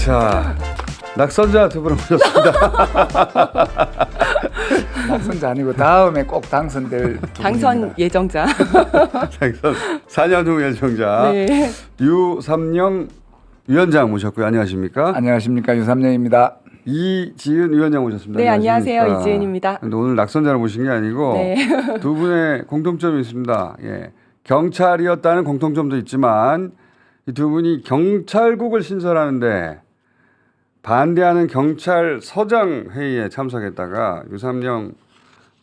자, 낙선자 두 분을 모셨습니다. 낙선자 아니고 다음에 꼭 당선될 당선 예정자. 당선 4년 후 예정자 네. 유삼영 위원장 모셨고요. 안녕하십니까? 안녕하십니까, 유삼영입니다. 이지은 위원장 모셨습니다. 네, 안녕하세요. 이지은입니다. 근데 오늘 낙선자를 모신 게 아니고 네. 두 분의 공통점이 있습니다. 예. 경찰이었다는 공통점도 있지만 이 두 분이 경찰국을 신설하는데 반대하는 경찰서장 회의에 참석했다가 유삼영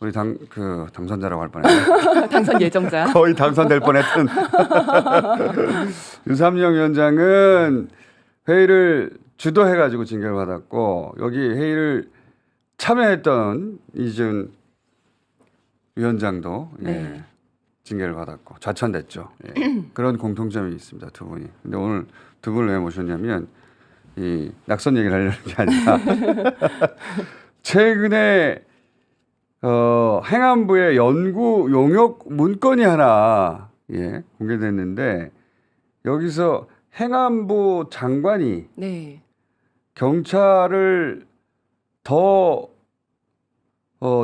우리 당선자라고 할 뻔했네요. 당선 예정자. 거의 당선될 뻔했던 유삼영 위원장은 회의를 주도해가지고 징계를 받았고 여기 회의를 참여했던 이준 위원장도 네. 징계를 받았고 좌천됐죠. 예. 그런 공통점이 있습니다. 두 분이. 근데 오늘 두 분을 왜 모셨냐면 이 낙선 얘기를 하려는 게 아니라 최근에 행안부의 연구 용역 문건이 하나 공개됐는데 여기서 행안부 장관이 네. 경찰을 더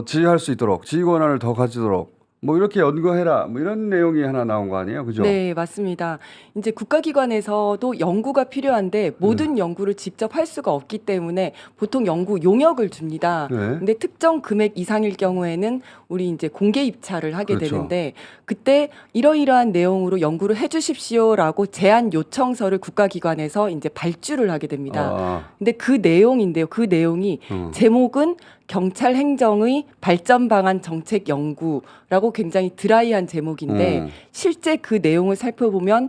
지휘할 수 있도록 지휘 권한을 더 가지도록 뭐 이렇게 연구해라 뭐 이런 내용이 하나 나온 거 아니에요, 그죠? 네, 맞습니다. 이제 국가기관에서도 연구가 필요한데 모든 연구를 직접 할 수가 없기 때문에 보통 연구 용역을 줍니다. 네. 근데 특정 금액 이상일 경우에는 우리 이제 공개 입찰을 하게 그렇죠. 되는데 그때 이러이러한 내용으로 연구를 해주십시오라고 제안 요청서를 국가기관에서 이제 발주를 하게 됩니다. 근데 그 내용인데요. 그 내용이 제목은 경찰 행정의 발전 방안 정책 연구라고 굉장히 드라이한 제목인데 실제 그 내용을 살펴보면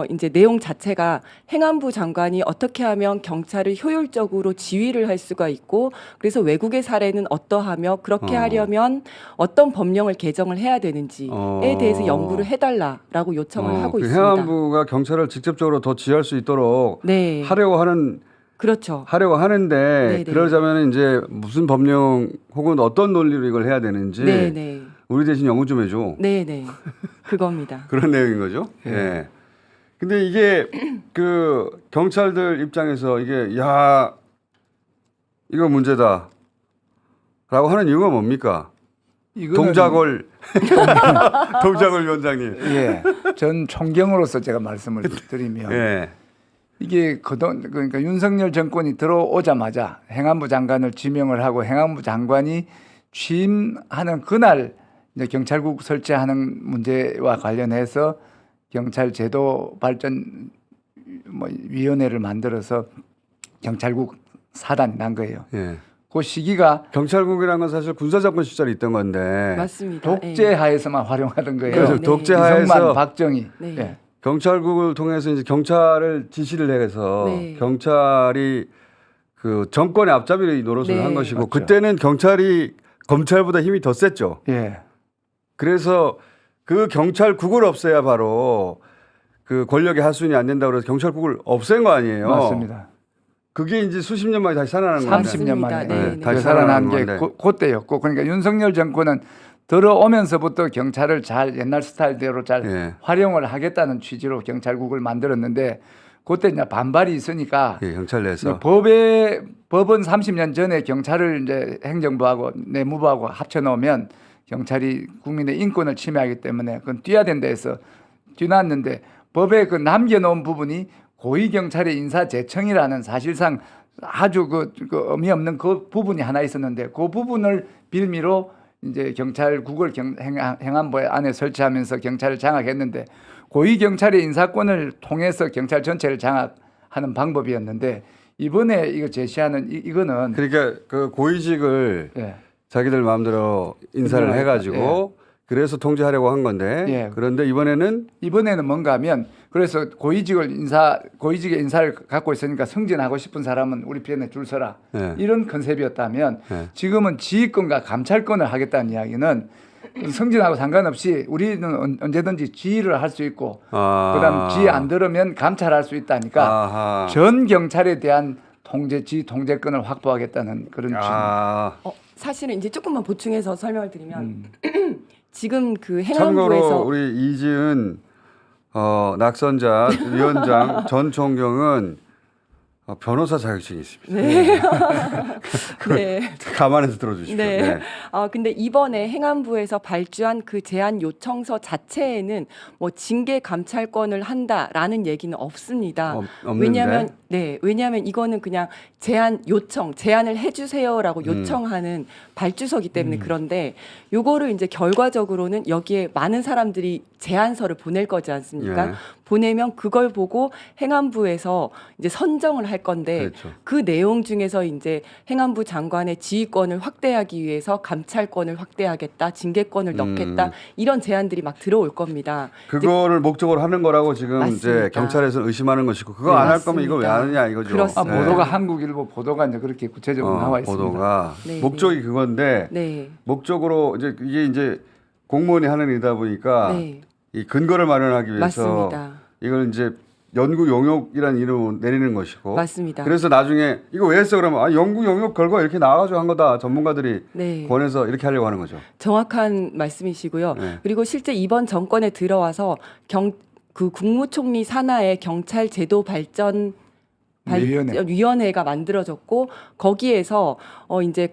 이제 내용 자체가 행안부 장관이 어떻게 하면 경찰을 효율적으로 지휘를 할 수가 있고 그래서 외국의 사례는 어떠하며 그렇게 하려면 어떤 법령을 개정을 해야 되는지에 대해서 연구를 해달라라고 요청을 하고 그 있습니다. 행안부가 경찰을 직접적으로 더 지휘할 수 있도록 네. 하려고 하는데 그렇죠. 네네. 그러자면 이제 무슨 법령 혹은 어떤 논리로 이걸 해야 되는지 네네. 우리 대신 연구 좀 해줘. 네네. 그겁니다. 그런 내용인 거죠. 예. 근데 이게 그 경찰들 입장에서 이게 야 이거 문제다라고 하는 이유가 뭡니까? 동작을 동작을 위원장님. 예, 전 총경으로서 제가 말씀을 드리면 예. 이게 그러니까 윤석열 정권이 들어오자마자 행안부 장관을 지명을 하고 행안부 장관이 취임하는 그날 이제 경찰국 설치하는 문제와 관련해서 경찰 제도 발전 위원회를 만들어서 경찰국 사단이 난 거예요. 예. 그 시기가 경찰국이라는 건 사실 군사정권 시절에 있던 건데 맞습니다. 독재 하에서만 활용하던 거예요. 그래서 네. 독재 이승만, 하에서 박정희. 네. 예. 경찰국을 통해서 이제 경찰을 지시를 해서 네. 경찰이 그 정권의 앞잡이 노릇을 네. 한 것이고 맞죠. 그때는 경찰이 검찰보다 힘이 더 셌죠. 예. 그래서 그 경찰국을 없애야 바로 그 권력의 하수인이 안 된다고 해서 경찰국을 없앤 거 아니에요. 맞습니다. 그게 이제 수십 년 만에 다시 살아나는 건데. 30년 만에 네, 네. 다시 살아난 게 건데. 그때였고 그러니까 윤석열 정권은 들어오면서부터 경찰을 잘 옛날 스타일대로 잘 예. 활용을 하겠다는 취지로 경찰국을 만들었는데 그때 이제 반발이 있으니까 예, 경찰 내에서 법은 30년 전에 경찰을 이제 행정부하고 내무부하고 합쳐놓으면 경찰이 국민의 인권을 침해하기 때문에 그건 뛰어야 된다 해서 뛰어났는데 법에 그 남겨놓은 부분이 고위경찰의 인사재청이라는 사실상 아주 그 의미 없는 그 부분이 하나 있었는데 그 부분을 빌미로 이제 경찰국을 행안부 안에 설치하면서 경찰을 장악했는데 고위경찰의 인사권을 통해서 경찰 전체를 장악하는 방법이었는데 이번에 이거 제시하는 이거는 그러니까 그 고위직을 예. 자기들 마음대로 인사를 해가지고 그래서 통제하려고 한 건데 예. 그런데 이번에는 뭔가 하면 그래서 고위직의 인사를 갖고 있으니까 승진하고 싶은 사람은 우리 편에 줄 서라 예. 이런 컨셉이었다면 예. 지금은 지휘권과 감찰권을 하겠다는 이야기는 승진하고 상관없이 우리는 언제든지 지휘를 할 수 있고 그다음 지휘 안 들으면 감찰할 수 있다니까 아하. 전 경찰에 대한 지휘 통제권을 확보하겠다는 그런 사실은 이제 조금만 보충해서 설명을 드리면 지금 그 참고로 행안부에서 우리 이지은 낙선자 위원장 전 총경은 변호사 자격증이 있습니다. 네. 네. 감안해서 들어주십시오. 네. 네. 근데 이번에 행안부에서 발주한 그 제안 요청서 자체에는 뭐 징계 감찰권을 한다라는 얘기는 없습니다. 없는데? 왜냐하면 이거는 그냥 제안 요청, 제안을 해주세요라고 요청하는 발주서기 때문에 그런데 요거를 이제 결과적으로는 여기에 많은 사람들이 제안서를 보낼 거지 않습니까? 예. 보내면 그걸 보고 행안부에서 이제 선정을 할 건데 그렇죠. 그 내용 중에서 이제 행안부 장관의 지휘권을 확대하기 위해서 감찰권을 확대하겠다, 징계권을 넣겠다 이런 제안들이 막 들어올 겁니다. 그거를 목적으로 하는 거라고 지금 맞습니다. 이제 경찰에서 의심하는 것이고 그거 네, 안 할 거면 이걸 왜 맞습니다. 하느냐 이거죠. 그렇습니다. 보도가 한국일보 보도가 이제 그렇게 구체적으로 나와 있습니다. 보도가 네, 목적이 그건데 네, 목적으로 이제 이게 이제 공무원이 하는 일이다 보니까 네, 이 근거를 마련하기 위해서 맞습니다. 이걸 이제 연구 용역이라는 이름을 내리는 것이고 맞습니다. 그래서 나중에 이거 왜 했어 그러면 연구 용역 결과 이렇게 나와가지고 한 거다 전문가들이 네. 권해서 이렇게 하려고 하는 거죠. 정확한 말씀이시고요. 네. 그리고 실제 이번 정권에 들어와서 그 국무총리 산하에 경찰 제도 발전 위원회가 만들어졌고 거기에서 이제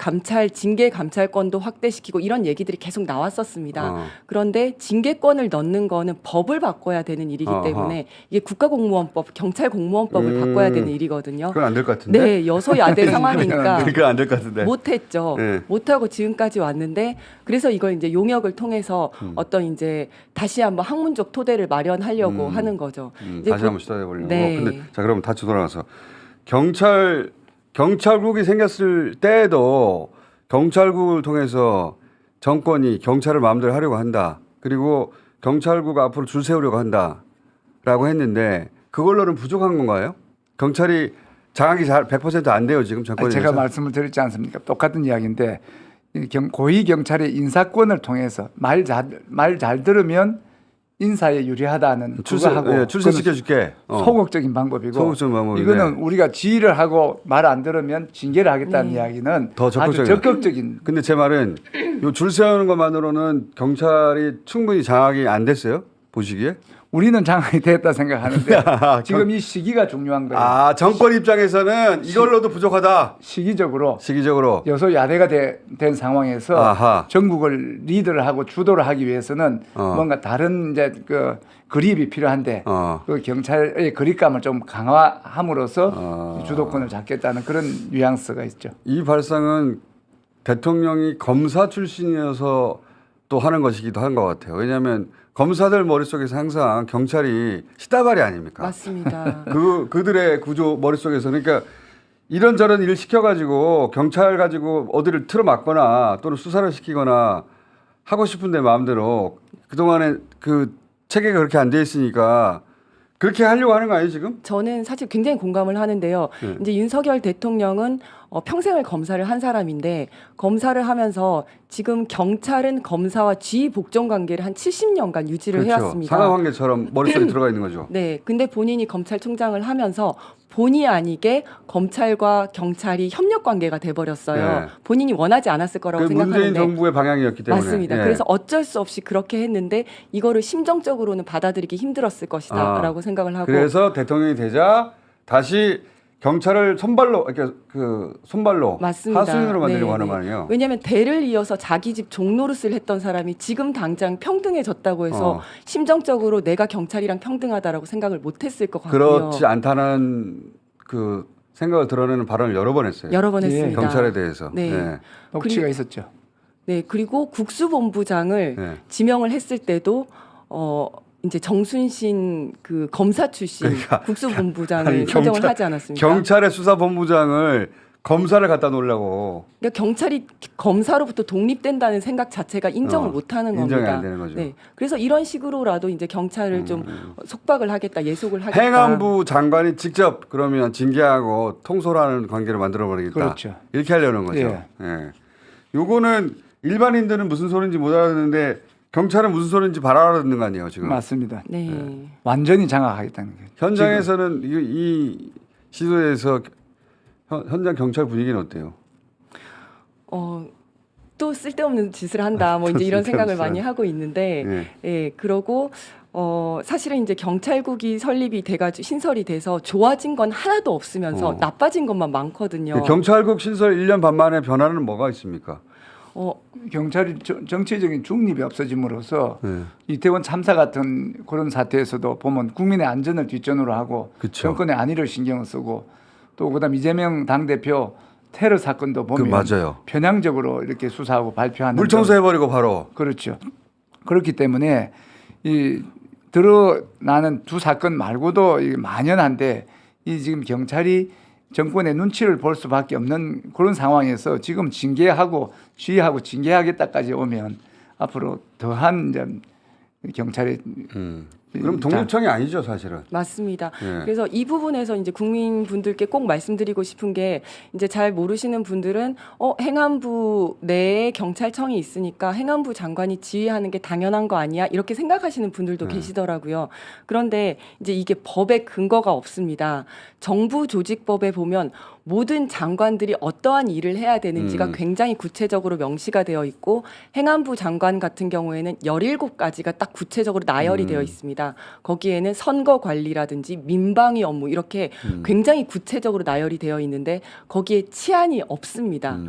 징계 감찰권도 확대시키고 이런 얘기들이 계속 나왔었습니다. 그런데 징계권을 넣는 거는 법을 바꿔야 되는 일이기 때문에 이게 국가공무원법, 경찰공무원법을 바꿔야 되는 일이거든요. 그건 안 될 것 같은데. 네, 여소야대 상황이니까 그건 안 될 것 같은데. 못했죠. 네. 못하고 지금까지 왔는데 그래서 이걸 이제 용역을 통해서 어떤 이제 다시 한번 학문적 토대를 마련하려고 하는 거죠. 이제 다시 한번 시도해 보려고. 네. 근데 자 그럼 다시 돌아가서 경찰국이 생겼을 때에도 경찰국을 통해서 정권이 경찰을 마음대로 하려고 한다. 그리고 경찰국 앞으로 줄 세우려고 한다라고 했는데 그걸로는 부족한 건가요? 경찰이 장악이 잘 100%안 돼요 지금 정권에서. 제가 말씀을 드렸지 않습니까? 똑같은 이야기인데 고위 경찰의 인사권을 통해서 말 잘 들으면 인사에 유리하다는 그거하고 출세시켜줄게. 소극적인 방법이고 소극적인 방법이네. 이거는 우리가 지휘를 하고 말 안 들으면 징계를 하겠다는 이야기는 더 아주 적극적인. 근데 제 말은 요 줄 세우는 것만으로는 경찰이 충분히 장악이 안 됐어요? 보시기에? 우리는 장악이 됐다 생각하는데 지금 이 시기가 중요한 거예요. 정권 입장에서는 이걸로도 부족하다. 시기적으로 여소야대가 된 상황에서 전국을 리드를 하고 주도를 하기 위해서는 뭔가 다른 이제 그 그립이 필요한데 그 경찰의 그립감을 좀 강화함으로써 주도권을 잡겠다는 그런 뉘앙스가 있죠. 이 발상은 대통령이 검사 출신이어서 또 하는 것이기도 한 것 같아요. 왜냐하면 검사들 머릿속에서 항상 경찰이 시다발이 아닙니까? 맞습니다. 그들의 구조 머릿속에서 그러니까 이런저런 일을 시켜가지고 경찰 가지고 어디를 틀어막거나 또는 수사를 시키거나 하고 싶은데 마음대로 그동안에 그 체계가 그렇게 안 돼 있으니까 그렇게 하려고 하는 거 아니에요 지금? 저는 사실 굉장히 공감을 하는데요. 이제 윤석열 대통령은 평생을 검사를 한 사람인데 검사를 하면서 지금 경찰은 검사와 지휘 복종 관계를 한 70년간 유지를 해왔습니다. 상하관계처럼 머릿속에 들어가 있는 거죠. 네, 근데 본인이 검찰총장을 하면서 본의 아니게 검찰과 경찰이 협력 관계가 돼버렸어요. 네. 본인이 원하지 않았을 거라고 생각하는데 문재인 정부의 방향이었기 때문에. 맞습니다. 예. 그래서 어쩔 수 없이 그렇게 했는데 이거를 심정적으로는 받아들이기 힘들었을 것이다라고 생각을 하고. 그래서 대통령이 되자 다시 경찰을 손발로 맞습니다. 하수인으로 만들려고 네, 하는 네. 거 아니에요? 왜냐하면 대를 이어서 자기 집 종노릇을 했던 사람이 지금 당장 평등해졌다고 해서 심정적으로 내가 경찰이랑 평등하다라고 생각을 못했을 것 같고요. 그렇지 않다는 그 생각을 드러내는 발언을 여러 번 했어요. 여러 번 했습니다. 경찰에 대해서. 네. 네. 녹취가 있었죠. 네, 그리고 국수본부장을 네. 지명을 했을 때도 이제 정순신 그 검사 출신 그러니까, 국수본부장을 선정을 하지 않았습니까? 경찰의 수사본부장을 검사를 갖다 놓으려고. 그러니까 경찰이 검사로부터 독립된다는 생각 자체가 인정을 못하는 겁니다. 인정이 안 되는 거죠. 네, 그래서 이런 식으로라도 이제 경찰을 좀 속박을 하겠다, 예속을 하겠다. 행안부 장관이 직접 그러면 징계하고 통솔하는 관계를 만들어버리겠다. 그렇죠. 이렇게 하려는 거죠. 예. 예. 요거는 일반인들은 무슨 소리인지 못 알아듣는데 경찰은 무슨 소리인지 잘 알아듣는 거 아니에요 지금. 맞습니다. 네. 완전히 장악하겠다는 거예요. 현장에서는 이 시도에서 현장 경찰 분위기는 어때요? 또 쓸데없는 짓을 한다, 뭐 이제 이런 생각을 많이 하고 있는데, 네. 예, 그러고 사실은 이제 경찰국이 설립이 돼가지고 신설이 돼서 좋아진 건 하나도 없으면서 나빠진 것만 많거든요. 경찰국 신설 1년 반 만에 변화는 뭐가 있습니까? 경찰이 정치적인 중립이 없어짐으로써 네. 이태원 참사 같은 그런 사태에서도 보면 국민의 안전을 뒷전으로 하고 그쵸. 정권의 안위를 신경을 쓰고 또 그다음 이재명 당대표 테러 사건도 보면 맞아요. 편향적으로 이렇게 수사하고 발표하는 물 청소해버리고 바로. 그렇죠. 그렇기 때문에 이 드러나는 두 사건 말고도 이게 만연한데 이 지금 경찰이 정권의 눈치를 볼 수밖에 없는 그런 상황에서 지금 징계하고 지휘하고 징계하겠다까지 오면 앞으로 더한 이제 경찰의 그럼 독립청이 아니죠, 사실은. 맞습니다. 예. 그래서 이 부분에서 이제 국민분들께 꼭 말씀드리고 싶은 게 이제 잘 모르시는 분들은 행안부 내에 경찰청이 있으니까 행안부 장관이 지휘하는 게 당연한 거 아니야? 이렇게 생각하시는 분들도 계시더라고요. 그런데 이제 이게 법에 근거가 없습니다. 정부 조직법에 보면 모든 장관들이 어떠한 일을 해야 되는지가 굉장히 구체적으로 명시가 되어 있고 행안부 장관 같은 경우에는 17가지가 딱 구체적으로 나열이 되어 있습니다. 거기에는 선거 관리라든지 민방위 업무 이렇게 굉장히 구체적으로 나열이 되어 있는데 거기에 치안이 없습니다.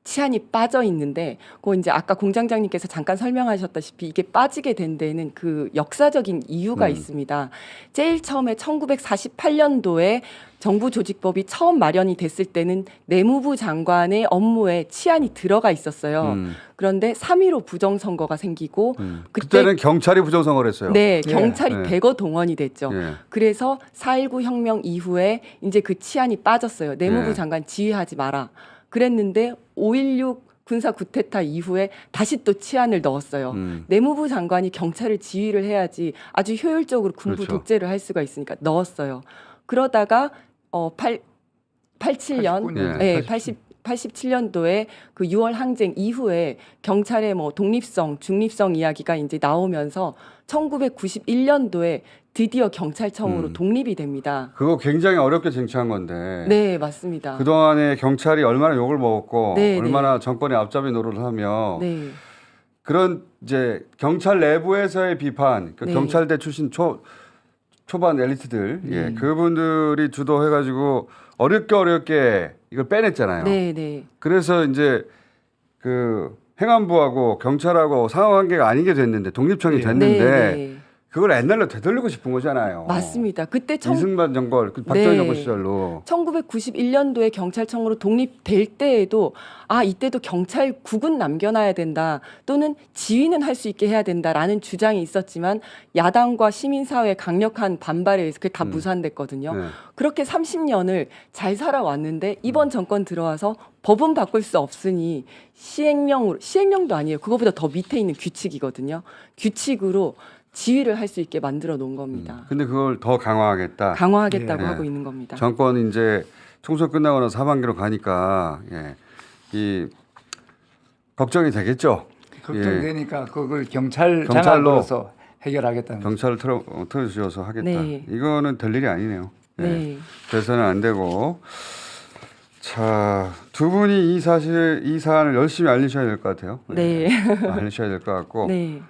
치안이 빠져 있는데 그거 이제 아까 공장장님께서 잠깐 설명하셨다시피 이게 빠지게 된 데는 그 역사적인 이유가 있습니다. 제일 처음에 1948년도에 정부 조직법이 처음 마련이 됐을 때는 내무부 장관의 업무에 치안이 들어가 있었어요. 그런데 3.15 부정선거가 생기고 그때는 경찰이 부정선거를 했어요. 네, 경찰이 예. 대거 동원이 됐죠. 예. 그래서 4.19 혁명 이후에 이제 그 치안이 빠졌어요. 내무부 예. 장관 지휘하지 마라. 그랬는데 5.16 군사 쿠데타 이후에 다시 또 치안을 넣었어요. 내무부 장관이 경찰을 지휘를 해야지 아주 효율적으로 군부 그렇죠. 독재를 할 수가 있으니까 넣었어요. 그러다가 87년 89년. 네, 87년도에 그 6월 항쟁 이후에 경찰의 뭐 독립성, 중립성 이야기가 이제 나오면서 1991년도에 드디어 경찰청으로 독립이 됩니다. 그거 굉장히 어렵게 쟁취한 건데. 네, 맞습니다. 그동안에 경찰이 얼마나 욕을 먹었고 네, 얼마나 정권의 앞잡이 노릇을 하며 네. 그런 이제 경찰 내부에서의 비판, 그 네. 경찰대 출신 초반 엘리트들, 예, 그분들이 주도해가지고 어렵게 이걸 빼냈잖아요. 네, 네. 그래서 이제 그 행안부하고 경찰하고 상호관계가 아니게 됐는데 독립청이 됐는데 네, 네. 그걸 옛날로 되돌리고 싶은 거잖아요. 맞습니다. 그때 이승만 정권, 그 박정희 네. 정권 시절로. 1991년도에 경찰청으로 독립될 때에도 이때도 경찰국은 남겨놔야 된다 또는 지휘는 할 수 있게 해야 된다라는 주장이 있었지만 야당과 시민사회의 강력한 반발에 의해서 그게 다 무산됐거든요. 네. 그렇게 30년을 잘 살아왔는데 이번 정권 들어와서 법은 바꿀 수 없으니 시행령도 아니에요. 그거보다 더 밑에 있는 규칙이거든요. 규칙으로 지휘를 할 수 있게 만들어 놓은 겁니다. 근데 그걸 더 강화하겠다. 강화하겠다고 예. 하고 있는 겁니다. 정권이 이제 총선 끝나고 나서 하반기로 가니까 이 걱정이 되겠죠. 걱정되니까 그걸 경찰 경찰로 장악으로서 해결하겠다는 경찰을 틀어주셔서 하겠다. 네. 이거는 될 일이 아니네요. 네. 돼서는 안 되고. 자, 두 분이 이 사안을 열심히 알리셔야 될 것 같아요. 네. 알리셔야 될 것 같고. 네.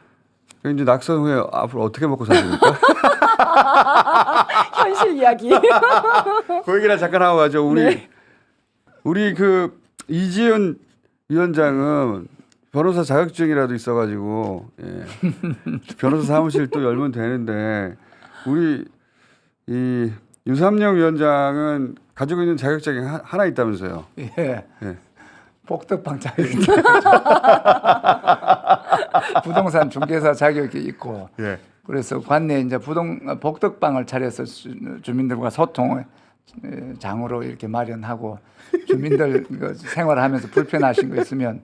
이제 낙선 후에 앞으로 어떻게 먹고 사십니까? 현실 이야기. 그 얘기나 잠깐 하고 가죠. 우리 그 이지은 위원장은 변호사 자격증이라도 있어가지고 변호사 사무실 또 열면 되는데 우리 이 유삼영 위원장은 가지고 있는 자격증이 하나 있다면서요. 예. 예. 복덕방 자격이 부동산 중개사 자격이 있고 예. 그래서 관내에 이제 복덕방을 차려서 주민들과 소통을 장으로 이렇게 마련하고 주민들 그 생활하면서 불편하신 거 있으면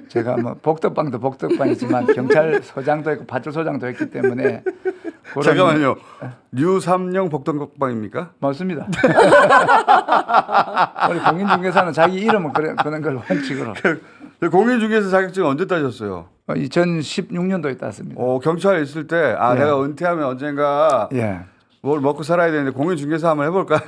제가 뭐 복덕방도 복덕방이지만 경찰서장도 있고 파출소장도 했기 때문에 잠깐만요. 류삼영 복덕방입니까? 맞습니다. 우리 공인중개사는 자기 이름을 그런 걸 원칙으로. 공인중개사 자격증 언제 따셨어요? 2016년도에 땄습니다. 경찰에 있을 때 예. 내가 은퇴하면 언젠가 예. 뭘 먹고 살아야 되는데 공인중개사 한번 해볼까?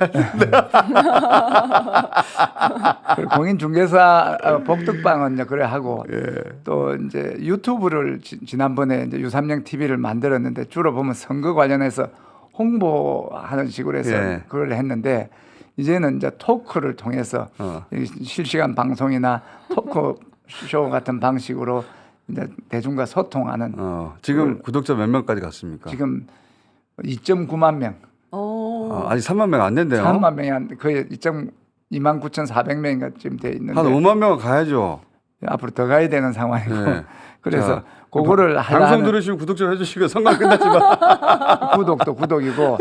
그리고 공인중개사 복덕방은 이제 그래 하고 예. 또 이제 유튜브를 지난번에 이제 유삼령 TV를 만들었는데 주로 보면 선거 관련해서 홍보하는 식으로 해서 예. 그걸 했는데 이제는 이제 토크를 통해서 이 실시간 방송이나 토크쇼 같은 방식으로 이제 대중과 소통하는 지금 구독자 몇 명까지 갔습니까? 지금 2.9만 명, 아직 3만 명 안 된대요. 3만 명이 한 거의 29,400명인가 지금 돼 있는데 한 5만 명은 가야죠. 앞으로 더 가야 되는 상황이고 네. 그래서 자, 그거를 방송 하려는 들으시면 구독 좀 해주시고 선거 끝났지만 구독도 구독이고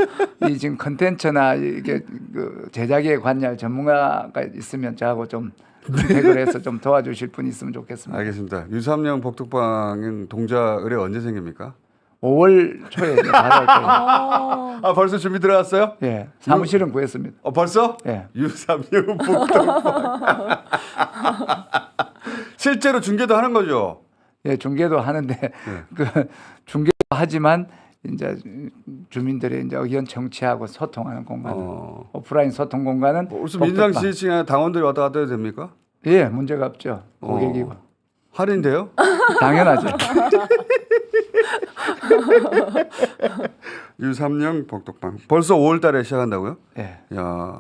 이 지금 컨텐츠나 이게 그 제작에 관여할 전문가가 있으면 저하고 좀 컨택을 해서 좀 도와주실 분이 있으면 좋겠습니다. 알겠습니다. 유삼령 복덕방은 동자 의뢰 언제 생깁니까? 5월 초에 이제 받을 거예요. 아 벌써 준비 들어갔어요? 예, 사무실은 구했습니다. 벌써? 예. 유삼령 복덕방 실제로 중계도 하는 거죠? 예, 중계도 하는데 그 중계도 하지만 이제 주민들의 이제 의견 청취하고 소통하는 공간, 오프라인 소통 공간은 무슨 민주당 복덕방. 지지층에 당원들이 왔다 갔다 해도 됩니까? 예, 문제가 없죠. 고객이고 할인돼요? 당연하죠. 유삼령 복덕방 벌써 5월달에 시작한다고요? 예. 야,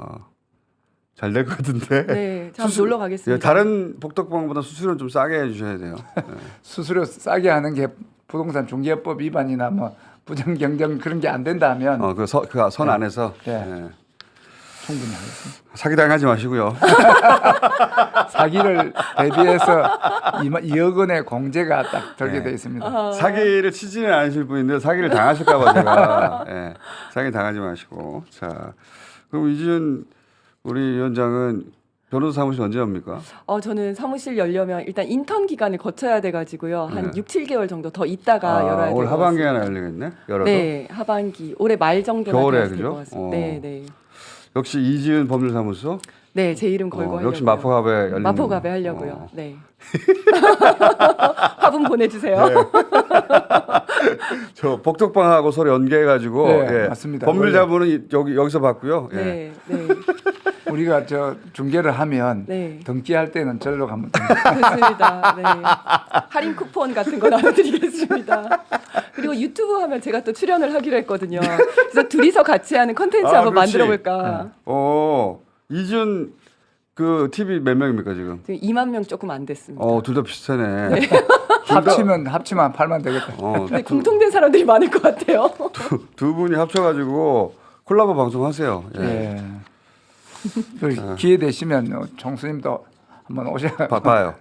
잘 될 것 같은데. 네, 참 놀러 가겠습니다. 예, 다른 복덕방보다 수수료는 좀 싸게 해주셔야 돼요. 예. 수수료 싸게 하는 게 부동산 중개법 위반이나 뭐 부정 경쟁 그런 게 안 된다면 그 선 안에서 예. 예. 충분히 하겠습니다. 사기 당하지 마시고요. 사기를 대비해서 2억 원의 공제가 딱 들게 돼 있습니다. 사기를 치지는 않으실 분인데 사기를 당하실까봐 제가 사기 당하지 마시고. 자, 그럼 이준 우리 위원장은 변호사 사무실 언제 옵니까? 저는 사무실 열려면 일단 인턴 기간을 거쳐야 돼가지고요. 한 네. 6, 7개월 정도 더 있다가 열어야 올 될것 하반기에 같습니다. 하나 열리겠네. 열어서. 네, 하반기 올해 말 정도는 겨울에, 될것 그죠? 같습니다. 네, 네. 역시 이지은 법률사무소. 네, 제 이름 걸고 하려고요. 역시 마포갑에 열리는. 마포갑에 하려고요. 네. 화분 보내주세요. 네. 저 복덕방하고 서로 연계해가지고 네, 맞습니다. 법률자분은 여기서 봤고요. 예. 네, 네. 우리가 저 중개를 하면 네. 등기할 때는 절로 가면 됩니다. 좋습니다. 네. 할인 쿠폰 같은 거 나눠드리겠습니다. 그리고 유튜브 하면 제가 또 출연을 하기로 했거든요. 그래서 둘이서 같이 하는 컨텐츠 한번 그렇지. 만들어볼까. 이준 그 TV 몇 명입니까 지금? 지금 2만 명 조금 안 됐습니다. 둘 다 비슷하네. 합치면 8만 되겠다. 근데 공통된 사람들이 많을 것 같아요. 두 분이 합쳐가지고 콜라보 방송하세요. 예. 예. 그 기회 되시면 총수님도 한번 오셔. 봐요.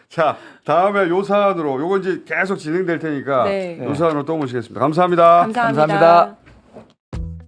자, 다음에 요 사안으로 요건 이제 계속 진행될 테니까 네. 요 사안으로 또 모시겠습니다. 감사합니다. 감사합니다. 감사합니다.